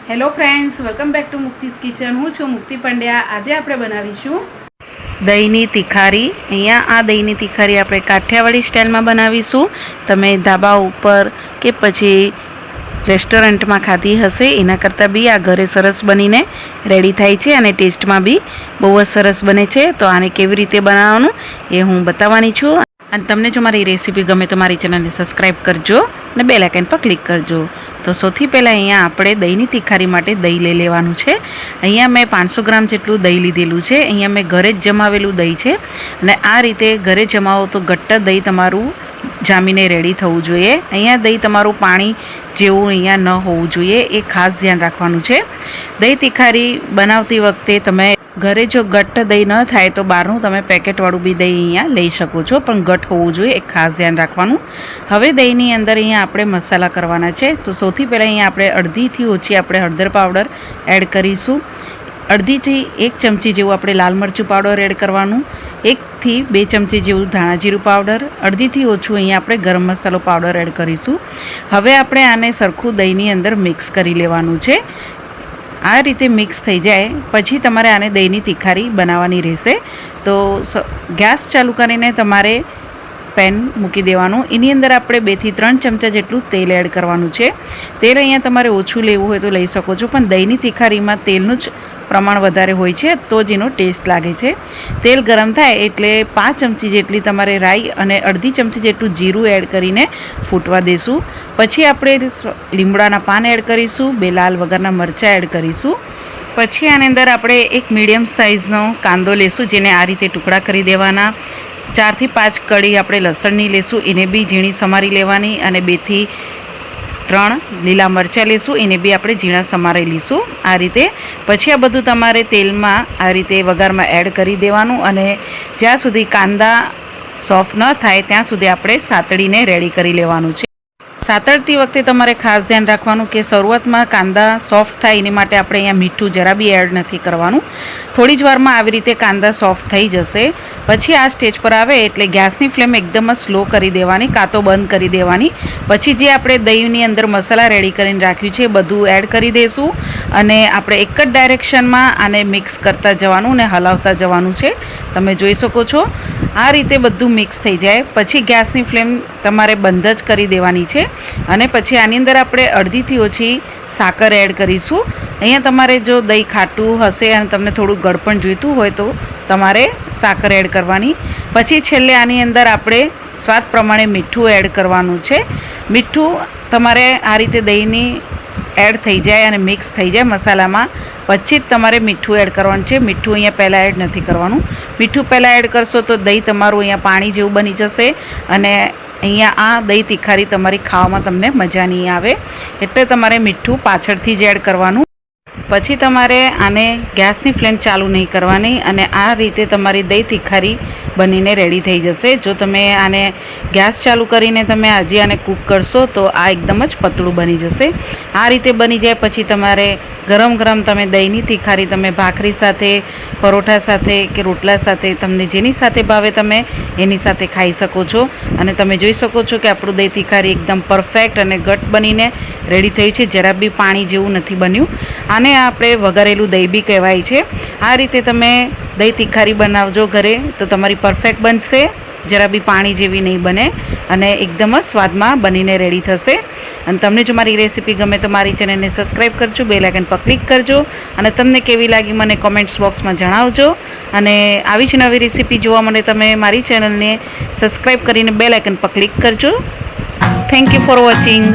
Hello friends, welcome back to મુક્તિસ kitchen. હું છું મુક્તિ પંડ્યા. આજે આપણે બનાવીશું દહીંની તિખારી. અહીંયા આ દહીંની તિખારી આપણે કાઠિયાવાડી સ્ટાઇલમાં બનાવીશું. તમે ધાબા ઉપર કે પછી રેસ્ટોરન્ટમાં ખાધી હશે એના કરતાં બી આ ઘરે સરસ બનીને રેડી થાય છે અને ટેસ્ટમાં બી બહુ જ સરસ બને છે. તો આને કેવી રીતે બનાવવાનું એ હું બતાવવાની છું. અને તમને જો મારી રેસીપી ગમે તો મારી ચેનલને સબસ્ક્રાઈબ કરજો અને બેલ આઇકન પર ક્લિક કરજો. તો સૌથી પહેલાં અહીંયા આપણે દહીંની તિખારી માટે દહીં લઈ લેવાનું છે. અહીંયા મેં 500 ગ્રામ જેટલું દહીં લીધેલું છે. અહીંયા મેં ઘરે જ જમાવેલું દહીં છે અને આ રીતે ઘરે જમાવો તો ઘટ્ટ દહીં તમારું જામીને રેડી થવું જોઈએ. અહીંયા દહીં તમારું પાણી જેવું અહીંયા ન હોવું જોઈએ, એ ખાસ ધ્યાન રાખવાનું છે. દહીં તિખારી બનાવતી વખતે તમે ઘરે જો ઘટ્ટ દહીં ન થાય તો બહારનું તમે પેકેટવાળું બી દહીં અહીંયા લઈ શકો છો, પણ ઘટ હોવું જોઈએ, એક ખાસ ધ્યાન રાખવાનું. હવે દહીંની અંદર અહીંયા આપણે મસાલા કરવાના છે. તો સૌથી પહેલાં અહીંયા આપણે અડધીથી ઓછી આપણે હળદર પાવડર એડ કરીશું. અડધીથી 1 ચમચી જેવું આપણે લાલ મરચું પાવડર એડ કરવાનું. 1 થી 2 ચમચી જેવું ધાણા જીરું પાવડર. અડધીથી ઓછું અહીંયા આપણે ગરમ મસાલો પાવડર એડ કરીશું. હવે આપણે આને સરખું દહીંની અંદર મિક્સ કરી લેવાનું છે. આ રીતે મિક્સ થઈ જાય પછી તમારે આને દહીંની તિખારી બનાવવાની રહેશે. તો ગેસ ચાલુ કરીને તમારે પેન મૂકી દેવાનું. એની અંદર આપણે 2 થી 3 ચમચા જેટલું તેલ એડ કરવાનું છે. તેલ અહીંયા તમારે ઓછું લેવું હોય તો લઈ શકો છો, પણ દહીંની તિખારીમાં તેલનું જ પ્રમાણ વધારે હોય છે તો જ એનો ટેસ્ટ લાગે છે. તેલ ગરમ થાય એટલે 5 ચમચી જેટલી તમારે રાઈ અને અડધી ચમચી જેટલું જીરું એડ કરીને ફૂટવા દેશું. પછી આપણે લીમડાના પાન એડ કરીશું, 2 લાલ વગરના મરચાં એડ કરીશું. પછી આની અંદર આપણે એક મીડિયમ સાઇઝનો કાંદો લેશું, જેને આ રીતે ટુકડા કરી દેવાના. 4 થી 5 કળી આપણે લસણની લેશું, એને બી ઝીણી સમારી લેવાની. અને 2 થી 3 લીલા મરચાં લેશું, એને બી આપણે ઝીણા સમારી લઈશું આ રીતે. પછી આ બધું તમારે તેલમાં આ રીતે વઘારમાં એડ કરી દેવાનું અને જ્યાં સુધી કાંદા સોફ્ટ ન થાય ત્યાં સુધી આપણે સાતળીને રેડી કરી લેવાનું છે. સાતળતી વખતે તમારે ખાસ ધ્યાન રાખવાનું કે શરૂઆતમાં કાંદા સોફ્ટ થાય એની માટે આપણે અહીંયા મીઠું જરા બી એડ નથી કરવાનું. થોડી જ વારમાં આવી રીતે કાંદા સોફ્ટ થઈ જશે. પછી આ સ્ટેજ પર આવે એટલે ગેસની ફ્લેમ એકદમ જ સ્લો કરી દેવાની, કાં તો બંધ કરી દેવાની. પછી જે આપણે દહીંની અંદર મસાલા રેડી કરીને રાખ્યું છે એ બધું એડ કરી દઈશું અને આપણે એક જ ડાયરેક્શનમાં આને મિક્સ કરતા જવાનું અને હલાવતા જવાનું છે. તમે જોઈ શકો છો આ રીતે બધું મિક્સ થઈ જાય પછી ગેસની ફ્લેમ તમારે બંધ જ કરી દેવાની છે. અને પછી આની અંદર આપણે અડધીથી ઓછી સાકર એડ કરીશું. અહીંયા તમારે જો દહીં ખાટું હશે અને તમને થોડું ગળપણ જોઈતું હોય તો તમારે સાકર એડ કરવાની. પછી છેલ્લે આની અંદર આપણે સ્વાદ પ્રમાણે મીઠું એડ કરવાનું છે. મીઠું તમારે આ રીતે દહીંની એડ થઈ જાય અને મિક્સ થઈ જાય મસાલામાં પછી જ તમારે મીઠું એડ કરવાનું છે. મીઠું અહીંયા પહેલાં એડ નથી કરવાનું. મીઠું પહેલાં એડ કરશો તો દહીં તમારું અહીંયા પાણી જેવું બની જશે અને અહીંયા આ દહીં તિખારી તમારી ખાવામાં તમને મજા નહીં આવે. એટલે તમારે મીઠું પાછળથી જ એડ કરવાનું. પછી તમારે આને ગેસની ફ્લેમ ચાલુ નહીં કરવાની અને આ રીતે તમારી દહીં તિખારી બનીને રેડી થઈ જશે. જો તમે આને ગેસ ચાલુ કરીને તમે આજે આને કૂક કરશો તો આ એકદમ જ પતળું બની જશે. આ રીતે બની જાય પછી તમારે ગરમ ગરમ તમે દહીંની તિખારી તમે ભાખરી સાથે, પરોઠા સાથે કે રોટલા સાથે તમને જેની સાથે ભાવે તમે એની સાથે ખાઈ શકો છો. અને તમે જોઈ શકો છો કે આપણું દહીં તિખારી એકદમ પરફેક્ટ અને ઘટ બનીને રેડી થયું છે, જરા બી પાણી જેવું નથી બન્યું. આને આપણે વઘારેલું દહીં બી કહેવાય છે. આ રીતે તમે દહીં તિખારી બનાવજો ઘરે તો તમારી પરફેક્ટ બનશે, જરા બી પાણી જેવી નહીં બને અને એકદમ જ સ્વાદમાં બનીને રેડી થશે. અને તમને જો મારી રેસીપી ગમે તો મારી ચેનલને સબસ્ક્રાઈબ કરજો, બેલ આઇકન પર ક્લિક કરજો અને તમને કેવી લાગી મને કોમેન્ટ્સ બોક્સમાં જણાવજો. અને આવી જ નવી રેસીપી જોવા માટે તમે મારી ચેનલને સબસ્ક્રાઈબ કરીને બેલ આઇકન પર ક્લિક કરજો. Thank you for watching.